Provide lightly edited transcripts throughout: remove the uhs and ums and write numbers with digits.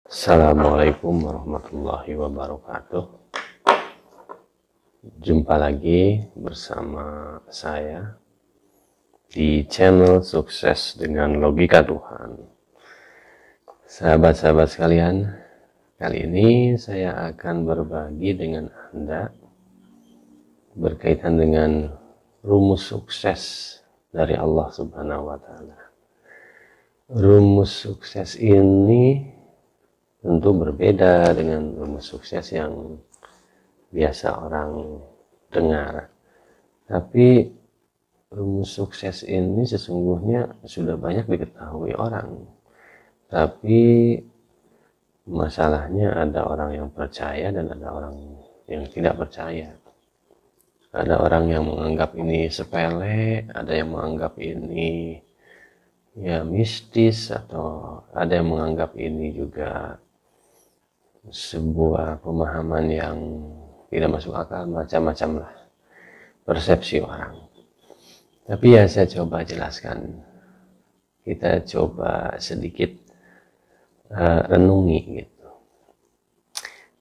Assalamualaikum warahmatullahi wabarakatuh. Jumpa lagi bersama saya di channel Sukses dengan Logika Tuhan. Sahabat-sahabat sekalian, kali ini saya akan berbagi dengan Anda berkaitan dengan rumus sukses dari Allah Subhanahu wa Ta'ala. Rumus sukses ini tentu berbeda dengan rumus sukses yang biasa orang dengar. Tapi rumus sukses ini sesungguhnya sudah banyak diketahui orang. Tapi masalahnya ada orang yang percaya dan ada orang yang tidak percaya. Ada orang yang menganggap ini sepele, ada yang menganggap ini ya mistis, atau ada yang menganggap ini juga sebuah pemahaman yang tidak masuk akal, macam-macam lah persepsi orang. Tapi ya saya coba jelaskan, kita coba sedikit renungi gitu.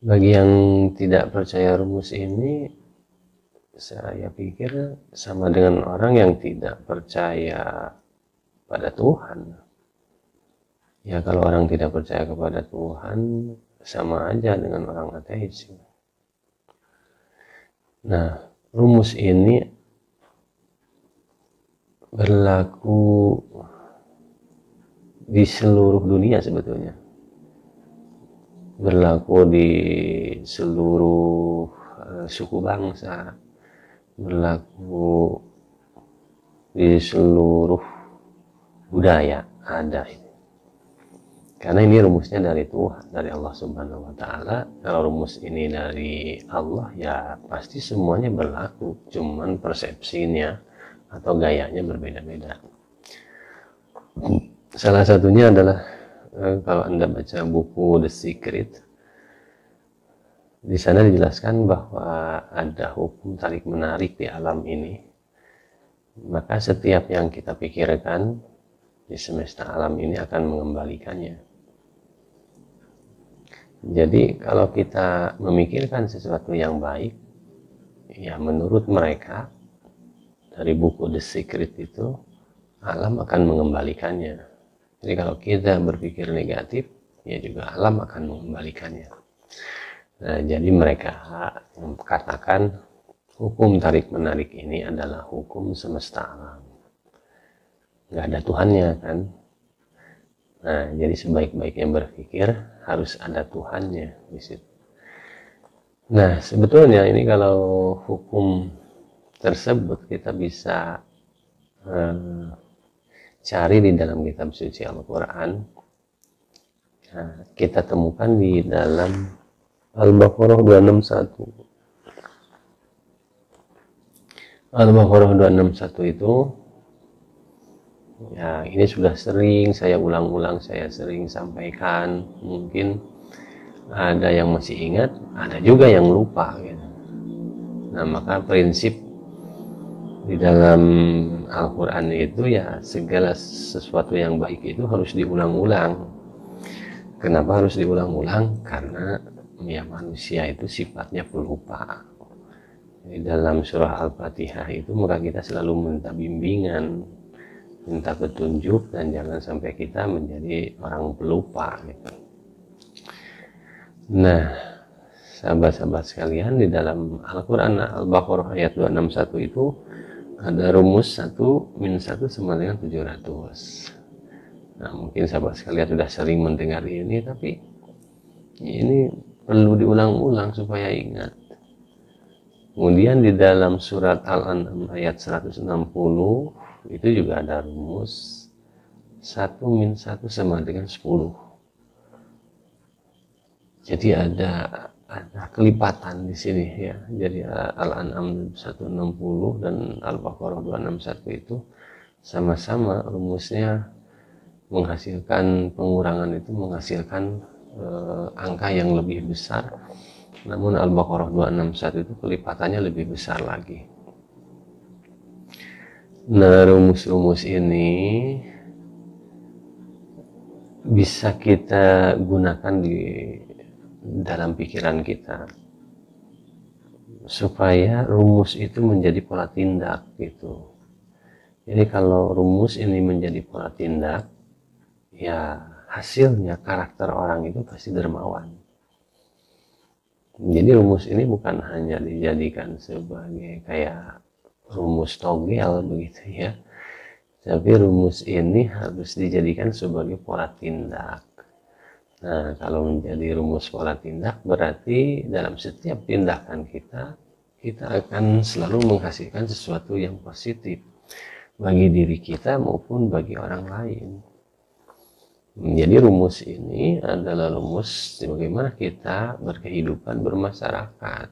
Bagi yang tidak percaya rumus ini, saya pikir sama dengan orang yang tidak percaya pada Tuhan. Ya, kalau orang tidak percaya kepada Tuhan sama aja dengan orang ateis. Nah, rumus ini berlaku di seluruh dunia sebetulnya. Berlaku di seluruh suku bangsa, berlaku di seluruh budaya ada ini. Karena ini rumusnya dari Tuhan, dari Allah Subhanahu wa Ta'ala. Kalau rumus ini dari Allah, ya pasti semuanya berlaku, cuman persepsinya atau gayanya berbeda-beda. Salah satunya adalah kalau Anda baca buku The Secret, di sana dijelaskan bahwa ada hukum tarik menarik di alam ini. Maka setiap yang kita pikirkan di semesta alam ini akan mengembalikannya. Jadi kalau kita memikirkan sesuatu yang baik, ya menurut mereka dari buku The Secret itu, alam akan mengembalikannya. Jadi kalau kita berpikir negatif, ya juga alam akan mengembalikannya. Nah, jadi mereka katakan hukum tarik menarik ini adalah hukum semesta alam. Nggak ada Tuhannya kan. Nah, jadi sebaik-baiknya berpikir harus ada Tuhannya di situ. Nah, sebetulnya ini kalau hukum tersebut kita bisa cari di dalam kitab suci Al-Quran. Nah, kita temukan di dalam Al-Baqarah 261. Al-Baqarah 261 itu, ya ini sudah sering saya ulang-ulang, saya sering sampaikan. Mungkin ada yang masih ingat, ada juga yang lupa gitu. Nah, maka prinsip di dalam Al-Quran itu ya segala sesuatu yang baik itu harus diulang-ulang. Kenapa harus diulang-ulang? Karena ya manusia itu sifatnya pelupa. Di dalam surah Al-Fatihah itu maka kita selalu minta bimbingan, minta petunjuk, dan jangan sampai kita menjadi orang pelupa gitu. Nah, sahabat-sahabat sekalian, di dalam Al-Quran Al-Baqarah ayat 261 itu ada rumus 1 min 1 sama dengan 700. Nah, mungkin sahabat sekalian sudah sering mendengar ini, tapi ini perlu diulang-ulang supaya ingat. Kemudian di dalam surat Al-An'am ayat 160 itu juga ada rumus 1 min 1 sama dengan 10. Jadi ada kelipatan di sini ya. Jadi Al-An'am 160 dan Al-Baqarah 261 itu sama-sama rumusnya menghasilkan pengurangan, itu menghasilkan angka yang lebih besar. Namun Al-Baqarah 261 itu kelipatannya lebih besar lagi. Nah, rumus-rumus ini bisa kita gunakan di dalam pikiran kita supaya rumus itu menjadi pola tindak gitu. Jadi kalau rumus ini menjadi pola tindak, ya hasilnya karakter orang itu pasti dermawan. Jadi rumus ini bukan hanya dijadikan sebagai kayak rumus togel begitu ya, tapi rumus ini harus dijadikan sebagai pola tindak. Nah, kalau menjadi rumus pola tindak berarti dalam setiap tindakan kita akan selalu menghasilkan sesuatu yang positif bagi diri kita maupun bagi orang lain. Jadi rumus ini adalah rumus bagaimana kita berkehidupan bermasyarakat.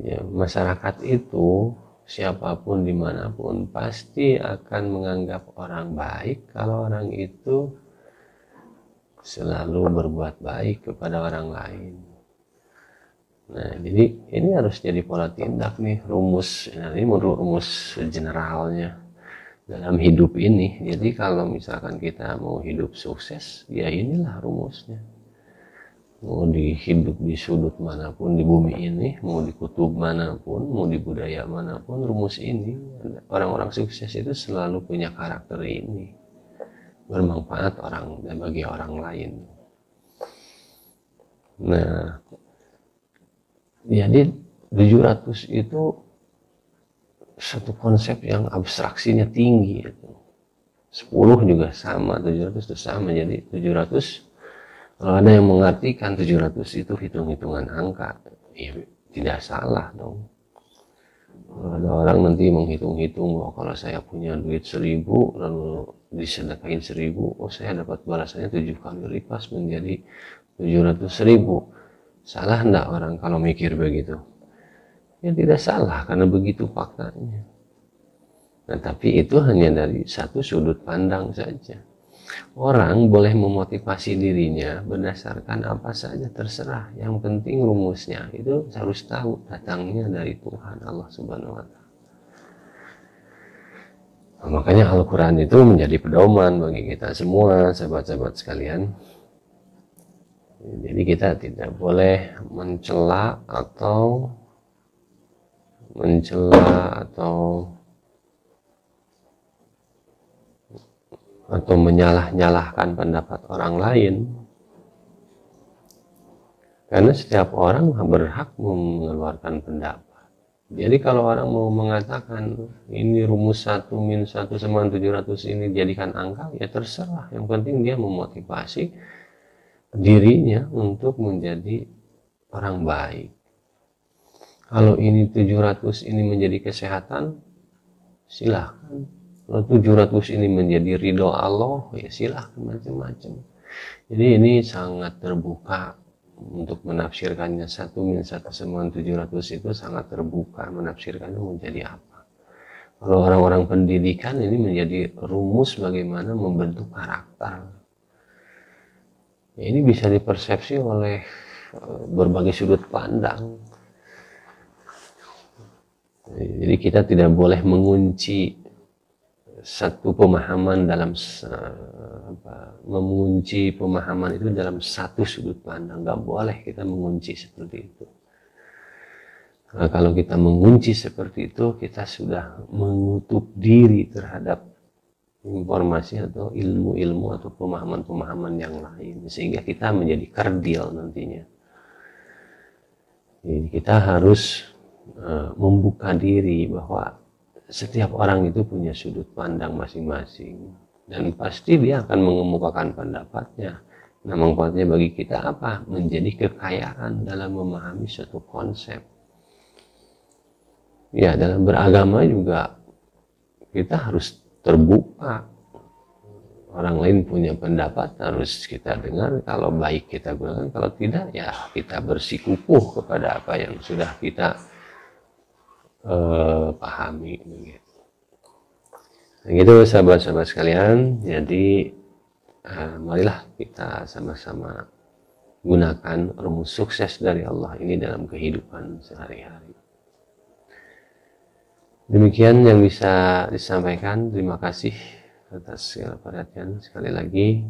Ya, masyarakat itu siapapun dimanapun pasti akan menganggap orang baik kalau orang itu selalu berbuat baik kepada orang lain. Nah, jadi ini harus jadi pola tindak nih, rumus. Nah, ini menurut rumus generalnya dalam hidup ini. Jadi kalau misalkan kita mau hidup sukses, ya inilah rumusnya. Mau hidup di sudut manapun di bumi ini, mau di kutub manapun, mau di budaya manapun, rumus ini. Orang-orang sukses itu selalu punya karakter ini. Bermanfaat bagi orang lain. Nah, jadi 700 itu satu konsep yang abstraksinya tinggi itu. 10 juga sama, 700 itu sama. Jadi 700, kalau ada yang mengartikan 700 itu hitung-hitungan angka, ya tidak salah dong. Kalau ada orang nanti menghitung-hitung bahwa kalau saya punya duit 1000 lalu disedekahin 1000, oh saya dapat balasannya 7 kali lipat menjadi 700.000. Salah enggak orang kalau mikir begitu? Ya tidak salah karena begitu faktanya. Nah, tapi itu hanya dari satu sudut pandang saja. Orang boleh memotivasi dirinya berdasarkan apa saja terserah. Yang penting rumusnya itu harus tahu datangnya dari Tuhan Allah Subhanahu wa Ta'ala. Nah, makanya Al-Quran itu menjadi pedoman bagi kita semua, sahabat-sahabat sekalian. Jadi kita tidak boleh mencela atau menyalah-nyalahkan pendapat orang lain, karena setiap orang berhak mengeluarkan pendapat. Jadi kalau orang mau mengatakan ini rumus 1 min 1 sama 700 ini jadikan angka, ya terserah, yang penting dia memotivasi dirinya untuk menjadi orang baik. Kalau ini 700 ini menjadi kesehatan, silahkan. Kalau 700 ini menjadi ridho Allah, ya silahkan, macam-macam. Jadi ini sangat terbuka untuk menafsirkannya. 1 min 1 sama 700 itu sangat terbuka menafsirkannya menjadi apa. Kalau orang-orang pendidikan ini menjadi rumus bagaimana membentuk karakter. Ya, ini bisa dipersepsi oleh berbagai sudut pandang. Jadi kita tidak boleh mengunci satu pemahaman mengunci pemahaman itu dalam satu sudut pandang. Nggak boleh kita mengunci seperti itu. Nah, kalau kita mengunci seperti itu, kita sudah menutup diri terhadap informasi atau ilmu-ilmu atau pemahaman-pemahaman yang lain, sehingga kita menjadi kerdil nantinya. Jadi kita harus membuka diri bahwa setiap orang itu punya sudut pandang masing-masing, dan pasti dia akan mengemukakan pendapatnya. Nah, manfaatnya bagi kita apa? Menjadi kekayaan dalam memahami suatu konsep. Ya, dalam beragama juga kita harus terbuka. Orang lain punya pendapat harus kita dengar, kalau baik kita gunakan, kalau tidak ya kita bersikukuh kepada apa yang sudah kita pahami begitu. Nah, gitu sahabat-sahabat sekalian. Jadi marilah kita sama-sama gunakan rumus sukses dari Allah ini dalam kehidupan sehari-hari. Demikian yang bisa disampaikan. Terima kasih atas segala perhatian. Sekali lagi,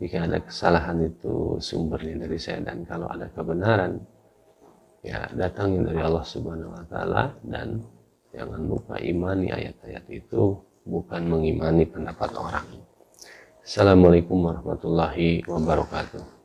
jika ada kesalahan itu sumbernya dari saya, dan kalau ada kebenaran ya datangnya dari Allah Subhanahu wa taala. Dan jangan lupa imani ayat-ayat itu, bukan mengimani pendapat orang. Assalamualaikum warahmatullahi wabarakatuh.